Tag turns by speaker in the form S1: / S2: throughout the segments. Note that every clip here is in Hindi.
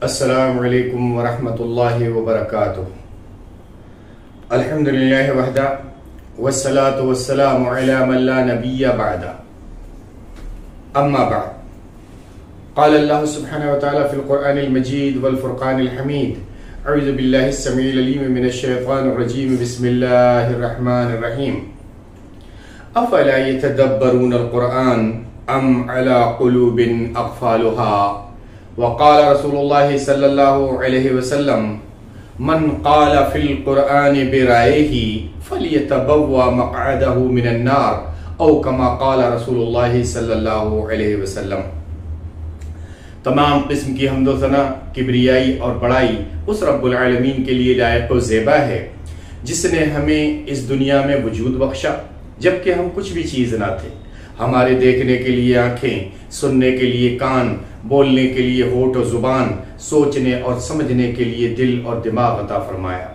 S1: अस्सलामु अलैकुम वरहमतुल्लाहि वबरकातुह। अल्हम्दुलिल्लाहि वहदा वस्सलातु वस्सलामु अला मन ला नबिय्य बअदा। अम्मा बअद, क़ाल अल्लाहु सुब्हानहु व तआला फ़िल क़ुरआनिल मजीद वल फ़ुरक़ानिल हमीद। अऊज़ु बिल्लाहि स्समीइल अलीम मिनश शैतानिर रजीम। बिस्मिल्लाहिर रहमानिर रहीम। अफ़ला यतदब्बरूनल क़ुरआन अम अला क़ुलूबिन अक़फ़ालुहा। वक़ाल रसूलुल्लाहि सल्लल्लाहु अलैहि वसल्लम मन क़ाल फ़िल क़ुरआनि बिराइही फ़लियतबव्वा मक़अदहु मिनन नार औ कमा क़ाल रसूलुल्लाहि सल्लल्लाहु अलैहि वसल्लम। तमाम किस्म की हम्दो सना, किब्रियाई और बड़ाई उस रब्बुल आलमीन के लिए लायक व ज़ेबा है जिसने हमें इस दुनिया में वजूद बख्शा जबकि हम कुछ भी चीज़ ना थे। हमारे देखने के लिए आंखें, सुनने के लिए कान, बोलने के लिए होठ और जुबान, सोचने और समझने के लिए दिल और दिमाग अता फरमाया।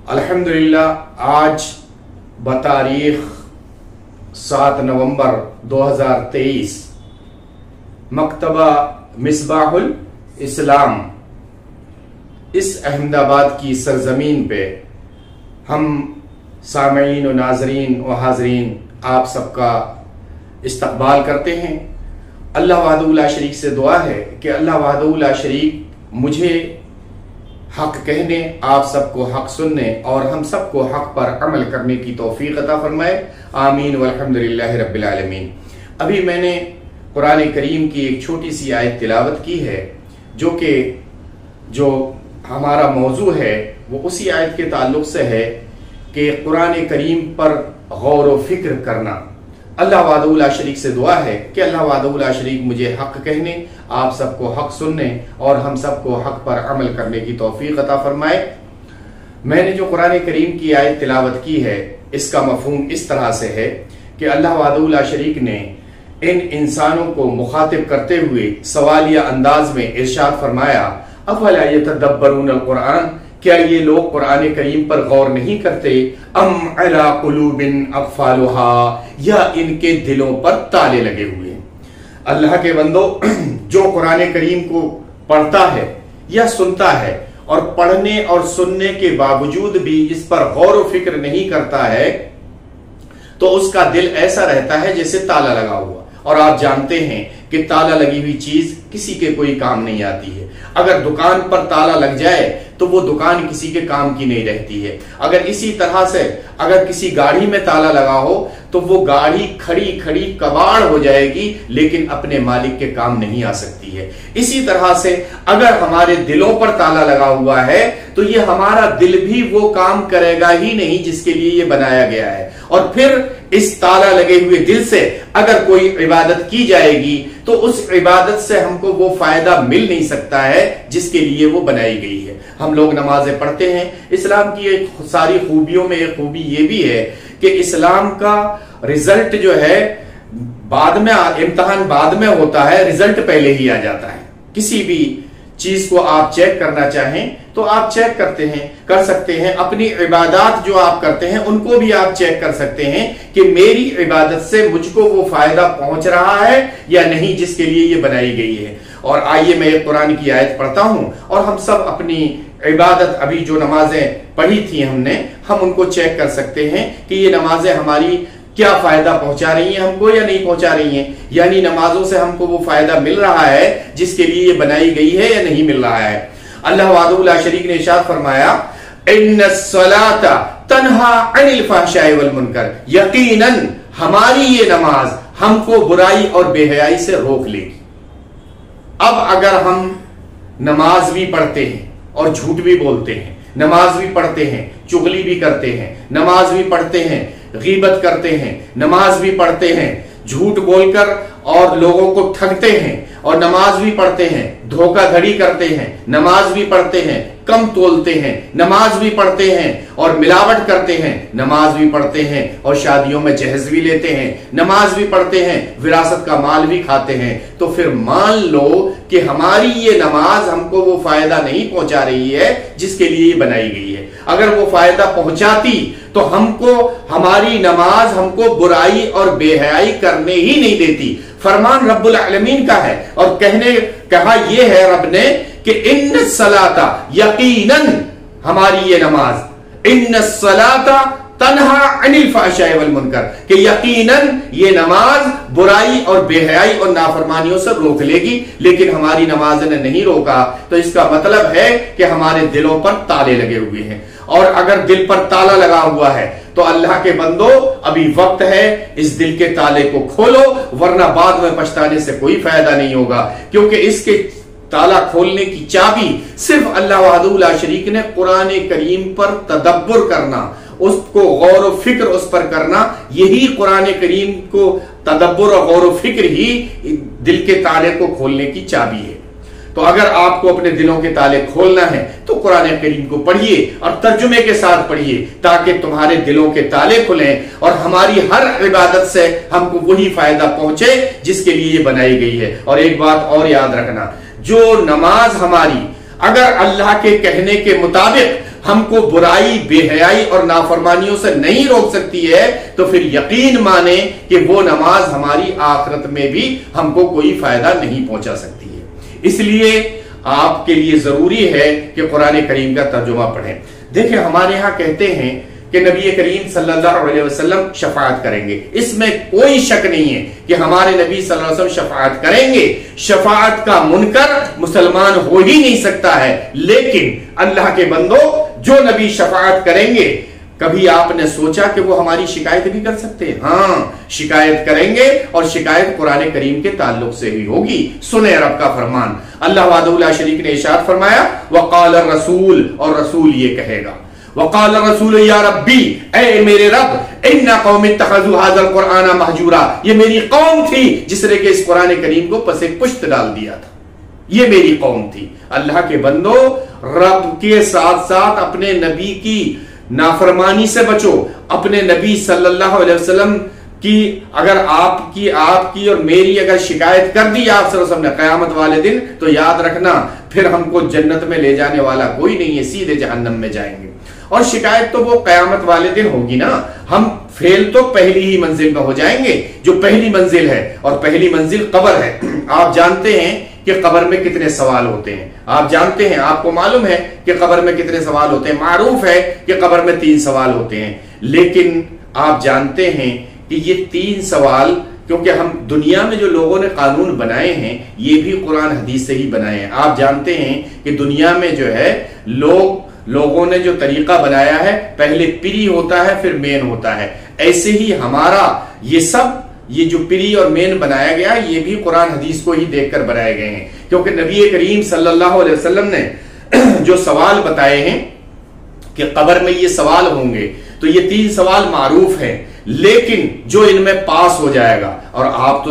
S1: अल्हम्दुलिल्लाह, आज बतारीख 7 नवंबर 2023 मकतबा मिसबाहुल इस्लाम इस अहमदाबाद की सरजमीन पे हम सामईन और नाजरीन और हाजरीन आप सबका इस्तकबाल करते हैं। अल्लाह वहदहू ला शरीक से दुआ है कि अल्लाह वहदहू ला शरीक मुझे हक कहने, आप सबको हक सुनने और हम सबको हक पर अमल करने की तौफीक अता फरमाए। आमीन वल्हम्दुलिल्लाहि रब्बिल आलमीन। अभी मैंने कुरान करीम की एक छोटी सी आयत तिलावत की है जो हमारा मौजू है वो उसी आयत के ताल्लुक से है कि कुरान करीम पर गौर व फिक्र करना। अल्लाह वहदहू ला शरीक से दुआ है कि अल्लाह वहदहू ला शरीक मुझे हक कहने, आप सबको हक सुनने और हम सबको हक पर अमल करने की तौफीक अता फरमाए। मैंने जो कुरान करीम की आयत तिलावत की है इसका मफहूम इस तरह से है कि अल्लाह वहदहू ला शरीक ने इन इंसानों को मुखातिब करते हुए सवालिया अंदाज में इरशाद फरमाया, अफला यतदब्बरूनल क़ुरआन, क्या ये लोग कुरान करीम पर गौर नहीं करते? अम अला कुलूबिन अक़फ़ालुहा, या इनके दिलों पर ताले लगे हुए हैं। अल्लाह के बंदो, जो कुरान करीम को पढ़ता है या सुनता है और पढ़ने और सुनने के बावजूद भी इस पर गौर व फिक्र नहीं करता है तो उसका दिल ऐसा रहता है जैसे ताला लगा हुआ। और आप जानते हैं कि ताला लगी हुई चीज किसी के कोई काम नहीं आती है। अगर दुकान पर ताला लग जाए तो वो दुकान किसी के काम की नहीं रहती है। अगर इसी तरह से अगर किसी गाड़ी में ताला लगा हो तो वो गाड़ी खड़ी खड़ी कबाड़ हो जाएगी लेकिन अपने मालिक के काम नहीं आ सकती है। इसी तरह से अगर हमारे दिलों पर ताला लगा हुआ है तो ये हमारा दिल भी वो काम करेगा ही नहीं जिसके लिए ये बनाया गया है। और फिर इस ताला लगे हुए दिल से अगर कोई इबादत की जाएगी तो उस इबादत से हमको वो फायदा मिल नहीं सकता है जिसके लिए वो बनाई गई है। हम लोग नमाजें पढ़ते हैं। इस्लाम की एक सारी खूबियों में एक खूबी ये भी है कि इस्लाम का रिजल्ट जो है बाद में, इम्तिहान बाद में होता है, रिजल्ट पहले ही आ जाता है। किसी भी चीज को आप चेक करना चाहें तो आप चेक कर सकते हैं। अपनी इबादत जो आप करते हैं उनको भी आप चेक कर सकते हैं कि मेरी इबादत से मुझको वो फायदा पहुंच रहा है या नहीं जिसके लिए ये बनाई गई है। और आइए मैं एक कुरान की आयत पढ़ता हूं और हम सब अपनी इबादत, अभी जो नमाजें पढ़ी थी हमने, हम उनको चेक कर सकते हैं कि ये नमाजें हमारी क्या फायदा पहुंचा रही हैं हमको या नहीं पहुंचा रही हैं। यानी नमाजों से हमको वो फायदा मिल रहा है जिसके लिए ये बनाई गई है या नहीं मिल रहा है। अल्लाह वहदहू ला शरीक ने इरशाद फरमाया, इन्नस्सलाता तन्हा अनिल फहशाई वल मुनकर, यकीनन हमारी ये नमाज हमको बुराई और बेहयाई से रोक लेगी। अब अगर हम नमाज भी पढ़ते हैं और झूठ भी बोलते हैं, नमाज भी पढ़ते हैं चुगली भी करते हैं, नमाज भी पढ़ते हैं गीबत करते हैं, नमाज भी पढ़ते हैं झूठ बोलकर और लोगों को ठगते हैं, और नमाज भी पढ़ते हैं धोखाधड़ी करते हैं, नमाज भी पढ़ते हैं कम तोलते हैं, नमाज भी पढ़ते हैं और मिलावट करते हैं, नमाज भी पढ़ते हैं और शादियों में जहेज भी लेते हैं, नमाज भी पढ़ते हैं विरासत का माल भी खाते हैं, तो फिर मान लो कि हमारी ये नमाज हमको वो फायदा नहीं पहुंचा रही है जिसके लिए ये बनाई गई है। अगर वो फायदा पहुंचाती तो हमको हमारी नमाज हमको बुराई और बेहयाई करने ही नहीं देती। फरमान रब्बुल आलमीन का है। और कहा यह है रब ने कि इन्न सलाता, यकीनन हमारी ये नमाज, इन्न सलाता तन्हा अनिल फाहशाई वल मुनकर, कि यकीनन ये नमाज बुराई और बेहयाई और नाफरमानियों से रोक लेगी। लेकिन हमारी नमाज ने नहीं रोका, तो इसका मतलब है कि हमारे दिलों पर ताले लगे हुए हैं। और अगर दिल पर ताला लगा हुआ है तो अल्लाह के बंदो, अभी वक्त है, इस दिल के ताले को खोलो, वरना बाद में पछताने से कोई फायदा नहीं होगा। क्योंकि इसके ताला खोलने की चाबी सिर्फ अल्लाह वहदहू ला शरीक ने कुरान करीम पर तदब्बुर करना, उसको गौर व फिक्र उस पर करना, यही कुरान करीम को तदब्बुर और गौर व फिक्र ही दिल के ताले को खोलने की चाबी है। तो अगर आपको अपने दिलों के ताले खोलना है तो कुरान करीम को पढ़िए और तर्जुमे के साथ पढ़िए, ताकि तुम्हारे दिलों के ताले खुलें और हमारी हर इबादत से हमको वही फायदा पहुंचे जिसके लिए ये बनाई गई है। और एक बात और याद रखना, जो नमाज हमारी अगर अल्लाह के कहने के मुताबिक हमको बुराई, बेहयाई और नाफरमानियों से नहीं रोक सकती है, तो फिर यकीन माने कि वो नमाज हमारी आखिरत में भी हमको कोई फायदा नहीं पहुंचा सकती है। इसलिए आपके लिए जरूरी है कि कुरान करीम का तर्जुमा पढ़ें। देखिए, हमारे यहां कहते हैं कि नबी करीम सल्लल्लाहु अलैहि वसल्लम शफाअत करेंगे, इसमें कोई शक नहीं है कि हमारे नबी सल्लल्लाहु अलैहि वसल्लम शफाअत करेंगे। शफाअत का मुनकर मुसलमान हो ही नहीं सकता है। लेकिन अल्लाह के बंदो, जो नबी शफाअत करेंगे, कभी आपने सोचा कि वो हमारी शिकायत भी कर सकते हैं? हाँ, शिकायत करेंगे, और शिकायत कुरान करीम के ताल्लुक से ही होगी। सुने रब का फरमान, अल्लाह वहदहू ला शरीक ने इरशाद फरमाया, वक़ाल रसूल, और रसूल ये कहेगा, वक़ाल रसूल या रब्बी, ऐ मेरे रब, इन्ना कौम इत्तखज़ू हाज़ल कुरआन महजूरा, ये मेरी कौम थी जिसने के इस कुरान करीम को पसे पुश्त डाल दिया था। ये मेरी कौम थी। अल्लाह के बंदो, रब के साथ साथ अपने नबी की नाफरमानी से बचो। अपने नबी सल्लल्लाहु अलैहि वसल्लम की अगर आपकी और मेरी अगर शिकायत कर दी आप सल्लल्लाहु अलैहि वसल्लम ने क़यामत वाले दिन, तो याद रखना फिर हमको जन्नत में ले जाने वाला कोई नहीं है, सीधे जहन्नम में जाएंगे। और शिकायत तो वो क़यामत वाले दिन होगी ना। हम फेल तो पहली ही मंजिल में हो जाएंगे, जो पहली मंजिल है, और पहली मंजिल कब्र है। आप जानते हैं कि कब्र में कितने सवाल होते हैं, आप जानते हैं, आपको मालूम है कि कब्र में कितने सवाल होते हैं। मारूफ है कि कब्र में 3 सवाल होते हैं, लेकिन आप जानते हैं कि ये 3 सवाल, क्योंकि हम दुनिया में जो लोगों ने कानून बनाए हैं, ये भी कुरान हदीस से ही बनाए हैं। आप जानते हैं कि दुनिया में जो है लोगों ने जो तरीका बनाया है, पहले पिरी होता है फिर मेन होता है। ऐसे ही हमारा ये जो पिरी और मेन बनाया गया, ये भी कुरान हदीस को ही देखकर बनाए गए हैं। क्योंकि नबी करीम सल्लल्लाहु अलैहि वसल्लम ने जो सवाल बताए हैं कि कब्र में ये सवाल होंगे, तो ये 3 सवाल मारूफ हैं। लेकिन जो इनमें पास हो जाएगा, और आप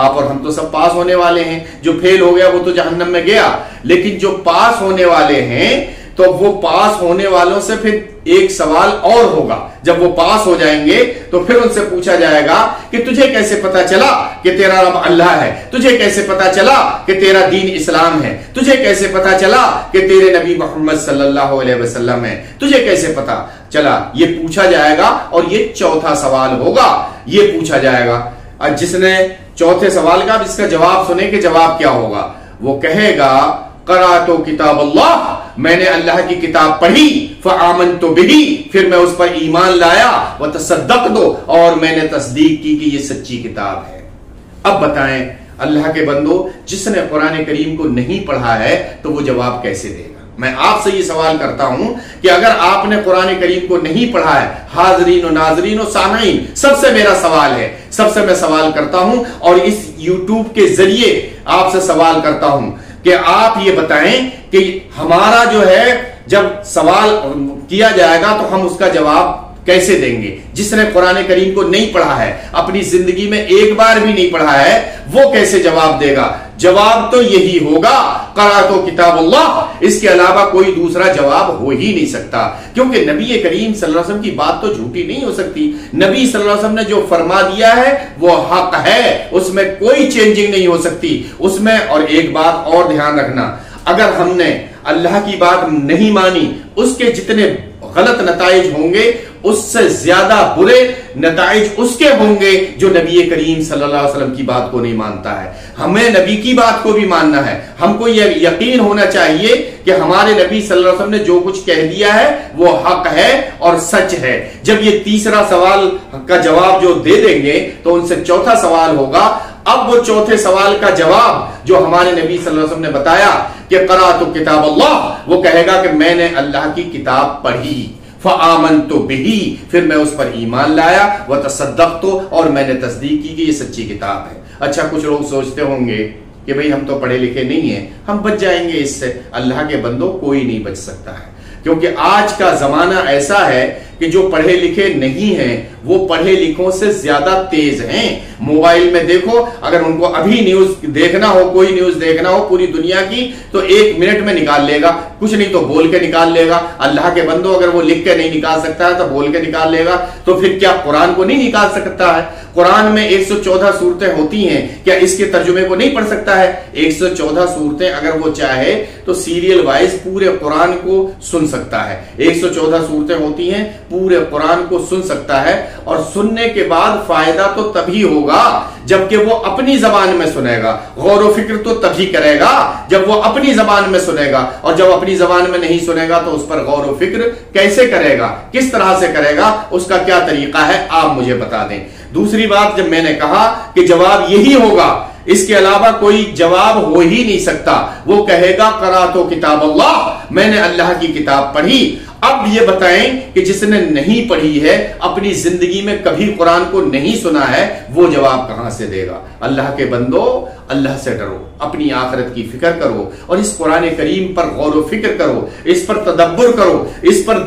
S1: और हम तो सब पास होने वाले हैं, जो फेल हो गया वो तो जहन्नम में गया। लेकिन जो पास होने वाले हैं, तो वो पास होने वालों से फिर एक सवाल और होगा। जब वो पास हो जाएंगे तो फिर उनसे पूछा जाएगा कि तुझे कैसे पता चला कि तेरा रब अल्लाह है, तुझे कैसे पता चला कि तेरा दीन इस्लाम है, तुझे कैसे पता चला कि तेरे नबी मोहम्मद सल्लल्लाहु अलैहि वसल्लम है, तुझे कैसे पता चला, ये पूछा जाएगा। और ये चौथा सवाल होगा, ये पूछा जाएगा। और जिसने चौथे सवाल का इसका जवाब सुने कि जवाब क्या होगा, वो कहेगा, क़राअतु किताब अल्लाह, मैंने अल्लाह की किताब पढ़ी, फ़आमनतु बिही, फिर मैं उस पर ईमान लाया, व तसद्दक़तु, और मैंने तस्दीक की कि ये सच्ची किताब है। अब बताएं अल्लाह के बंदो, जिसने कुरान करीम को नहीं पढ़ा है तो वो जवाब कैसे देगा? मैं आपसे ये सवाल करता हूं कि अगर आपने कुरान करीम को नहीं पढ़ा है, हाज़रीन और नाज़रीन और सामाईन, सबसे मेरा सवाल है, सबसे मैं सवाल करता हूं, और इस यूट्यूब के जरिए आपसे सवाल करता हूं कि आप ये बताएं कि हमारा जो है जब सवाल किया जाएगा तो हम उसका जवाब कैसे देंगे? जिसने कुरान करीम को नहीं पढ़ा है, अपनी जिंदगी में एक बार भी नहीं पढ़ा है, वो कैसे जवाब देगा? जवाब तो यही होगा, क़राअतु किताबुल्लाह, इसके अलावा कोई दूसरा जवाब हो ही नहीं सकता। क्योंकि नबी करीम सल्लल्लाहु अलैहि वसल्लम की बात तो झूठी नहीं हो सकती। नबी सल्लल्लाहु अलैहि वसल्लम ने जो फरमा दिया है वो हक है, उसमें कोई चेंजिंग नहीं हो सकती उसमें। और एक बात और ध्यान रखना, अगर हमने अल्लाह की बात नहीं मानी, उसके जितने गलत नताइज होंगे उससे ज्यादा बुरे नताइज उसके होंगे जो नबी करीम सल्लल्लाहु अलैहि वसल्लम की बात को नहीं मानता है। हमें नबी की बात को भी मानना है। हमको यह यकीन होना चाहिए कि हमारे नबी सल्लल्लाहु अलैहि वसल्लम ने जो कुछ कह दिया है वो हक है और सच है। जब ये तीसरा सवाल का जवाब जो दे देंगे तो उनसे चौथा सवाल होगा। अब वो चौथे सवाल का जवाब जो हमारे नबी सल्लल्लाहु अलैहि वसल्लम ने बताया कि क़राअतु किताब अल्लाह, वो कहेगा कि मैंने अल्लाह की किताब पढ़ी, फ़आमनतु बिही, फिर मैं उस पर ईमान लाया, व तसद्दक़तु, और मैंने तस्दीक की कि ये सच्ची किताब है। अच्छा, कुछ लोग सोचते होंगे कि भाई हम तो पढ़े लिखे नहीं हैं, हम बच जाएंगे इससे। अल्लाह के बंदो, कोई नहीं बच सकता है, क्योंकि आज का जमाना ऐसा है कि जो पढ़े लिखे नहीं हैं वो पढ़े लिखों से ज्यादा तेज हैं। मोबाइल में देखो, अगर उनको अभी न्यूज देखना हो, कोई न्यूज देखना हो पूरी दुनिया की, तो 1 मिनट में निकाल लेगा, कुछ नहीं तो बोल के निकाल लेगा। अल्लाह के बंदो, अगर वो लिख के नहीं निकाल सकता है तो बोल के निकाल लेगा, तो फिर क्या कुरान को नहीं निकाल सकता है? कुरान में 114 सूरतें होती हैं, क्या इसके तर्जुमे को नहीं पढ़ सकता है? 114 सूरतें अगर वो चाहे तो सीरियल वाइज पूरे कुरान को सुन सकता है। 114 सूरतें होती हैं, पूरे कुरान को सुन सकता है, और सुनने के बाद फायदा तो तभी होगा जबकि वो अपनी जबान में सुनेगा। गौर व फिक्र तो तभी करेगा जब वो अपनी जबान में सुनेगा, और जब अपनी जबान में नहीं सुनेगा तो उस पर गौर व फिक्र कैसे करेगा, किस तरह से करेगा, उसका क्या तरीका है, आप मुझे बता दें। दूसरी बात, जब मैंने कहा कि जवाब यही होगा, इसके अलावा कोई जवाब हो ही नहीं सकता, वो कहेगा क़राअतु किताब अल्लाह, मैंने अल्लाह की किताब पढ़ी। अब ये बताएं कि जिसने नहीं पढ़ी है, अपनी जिंदगी में कभी कुरान को नहीं सुना है, वो जवाब कहां से देगा? अल्लाह के बंदो, अल्लाह से डरो, अपनी आखिरत की फिक्र करो, और इस कुरान करीम पर गौर व फिक्र करो, इस पर तदब्बुर करो, इस पर,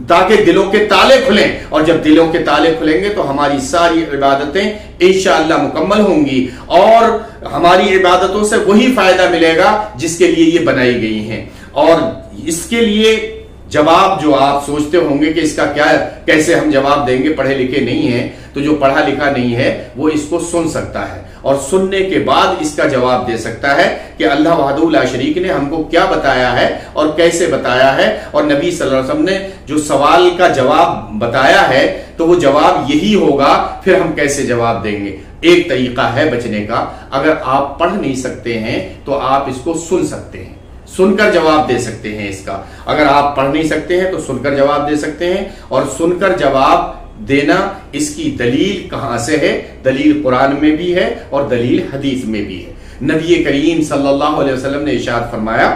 S1: ताकि दिलों के ताले खुलें। और जब दिलों के ताले खुलेंगे तो हमारी सारी इबादतें इंशाअल्लाह मुकम्मल होंगी, और हमारी इबादतों से वही फायदा मिलेगा जिसके लिए ये बनाई गई हैं। और इसके लिए जवाब जो आप सोचते होंगे कि इसका क्या, कैसे हम जवाब देंगे, पढ़े लिखे नहीं हैं, तो जो पढ़ा लिखा नहीं है वो इसको सुन सकता है, और सुनने के बाद इसका जवाब दे सकता है कि अल्लाह वहदहू ला शरीक ने हमको क्या बताया है और कैसे बताया है, और नबी सल्लल्लाहु अलैहि वसल्लम ने जो सवाल का जवाब बताया है तो वो जवाब यही होगा, फिर हम कैसे जवाब देंगे। एक तरीका है बचने का, अगर आप पढ़ नहीं सकते हैं तो आप इसको सुन सकते हैं, सुनकर जवाब दे सकते हैं इसका। अगर आप पढ़ नहीं सकते हैं तो सुनकर जवाब दे सकते हैं, और सुनकर जवाब देना, इसकी दलील कहां से है? दलील कुरान में भी है और दलील हदीस में भी है। नबी करीम सल्लल्लाहु अलैहि वसल्लम ने इरशाद फरमाया,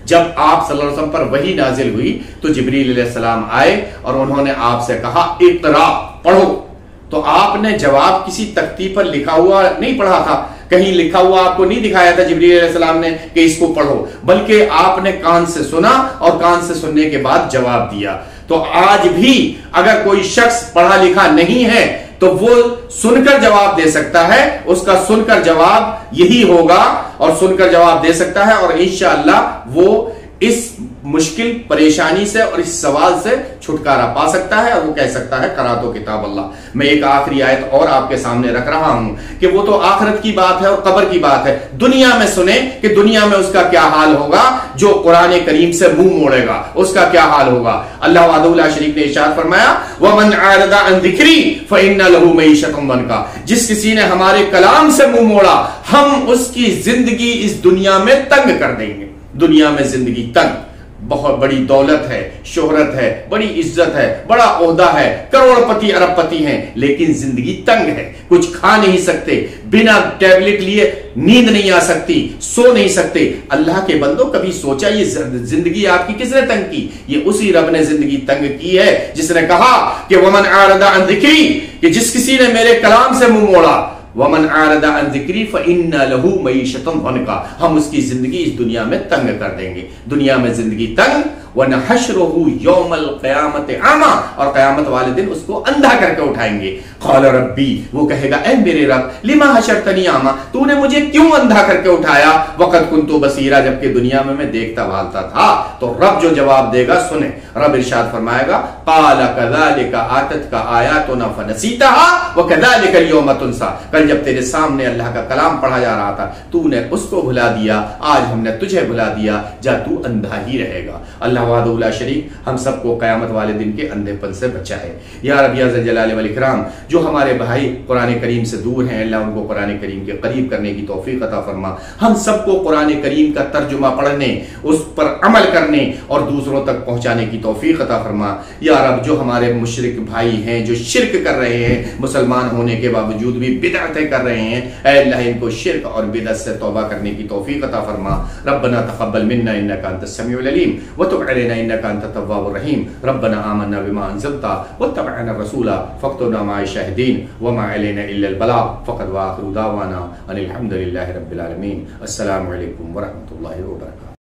S1: जब आप सल्लल्लाहु अलैहि वसल्लम पर वही नाजिल हुई तो जिब्रील अलैहिस्सलाम आए और उन्होंने आपसे कहा इक़रा, पढ़ो। तो आपने जवाब किसी तख्ती पर लिखा हुआ नहीं पढ़ा था, कहीं लिखा हुआ आपको नहीं दिखाया था जिब्रील अलैहिस्सलाम ने कि इसको पढ़ो, बल्कि आपने कान से सुना और कान से सुनने के बाद जवाब दिया। तो आज भी अगर कोई शख्स पढ़ा लिखा नहीं है तो वो सुनकर जवाब दे सकता है, उसका सुनकर जवाब यही होगा, और सुनकर जवाब दे सकता है, और इंशाअल्लाह वो इस मुश्किल परेशानी से और इस सवाल से छुटकारा पा सकता है, और वो कह सकता है क़राअतु किताब अल्लाह। मैं एक आखिरी आयत और आपके सामने रख रहा हूं कि वो तो आखिरत की बात है और कब्र की बात है। दुनिया में सुने कि दुनिया में उसका क्या हाल होगा, जो कुरान करीम से मुंह मोड़ेगा उसका क्या हाल होगा। अल्लाह वहदहू ला शरीक ने इरशाद फरमाया, वमन आरदा अन ज़िक्री फ़इन्न लहू मईशतन दंका, जिस किसी ने हमारे कलाम से मुंह मोड़ा, हम उसकी जिंदगी इस दुनिया में तंग कर देंगे। दुनिया में जिंदगी तंग, बहुत बड़ी दौलत है, शोहरत है, बड़ी इज्जत है, बड़ा ओहदा है, करोड़पति अरबपति हैं, लेकिन जिंदगी तंग है, कुछ खा नहीं सकते, बिना टैबलेट लिए नींद नहीं आ सकती, सो नहीं सकते। अल्लाह के बंदो, कभी सोचा ये जिंदगी आपकी किसने तंग की? ये उसी रब ने जिंदगी तंग की है जिसने कहा कि वमन आरदा अन ज़िक्री, कि जिस किसी ने मेरे कलाम से मुंह मोड़ा, वमन आरदा अन ज़िक्री फ़इन्न लहू मईशतन दंका, हम उसकी जिंदगी इस दुनिया में तंग कर देंगे। दुनिया में जिंदगी तंग, व नहशरुहु यौमल क़यामत आमा, और क़यामत वाले दिन उसको अंधा करके उठाएंगे। क़ाल रब्बी, वो कहेगा ऐ मेरे रब, लिमा हशरतनी आमा, तूने मुझे क्यों अंधा करके उठाया, वक़द कुन्तु बसीरा, जबकि दुनिया में मैं देखता भालता था। तो रब जो जवाब देगा सुने, रब इरशाद फरमाएगा, क़ाल कज़ालिका आततका आयातुना फ़नसीतहा व कज़ालिका अल-यौम तुनसा, कल जब तेरे सामने अल्लाह का कलाम पढ़ा जा रहा था, तूने उसको भुला दिया, आज हमने तुझे भुला दिया, जा तू अंधा ही रहेगा। अल्लाह अल्लाह वादउला शरीक हम सबको क़यामत वाले दिन के अंधेपन से बचाए। या रब या ज़ल जलाल वल इकराम, जो हमारे भाई कुरान करीम से दूर हैं, अल्लाह उनको कुरान करीम के करीब करने की तौफीक अता फरमा। हम सबको कुरान करीम का तर्जुमा पढ़ने, उस पर अमल करने और दूसरों तक पहुंचाने की तौफीक अता फरमा। या रब, जो हमारे मुशरिक भाई हैं, जो शिरक कर रहे हैं, मुसलमान होने के बावजूद भी बिदअतें कर रहे हैं, ऐ अल्लाह इनको शिरक और बिदअत से तौबा करने की तौफीक अता फरमा। रब्बना तक़ब्बल मिन्ना इन्नका अंतस समीउल अलीम व तुब अलैना इन्नका अंतत तव्वाबुर रहीम। रब्बना आमन्ना बिमा अंज़लता वत्तबअना रसूला फ़क्तुना मअश शाहिदीन व मा अलैना इल्लल बलाग फ़क़द व आखिरु दावाना अनिल हम्दुलिल्लाहि रब्बिल आलमीन। अस्सलामु अलैकुम व रहमतुल्लाहि व बरकातुहू।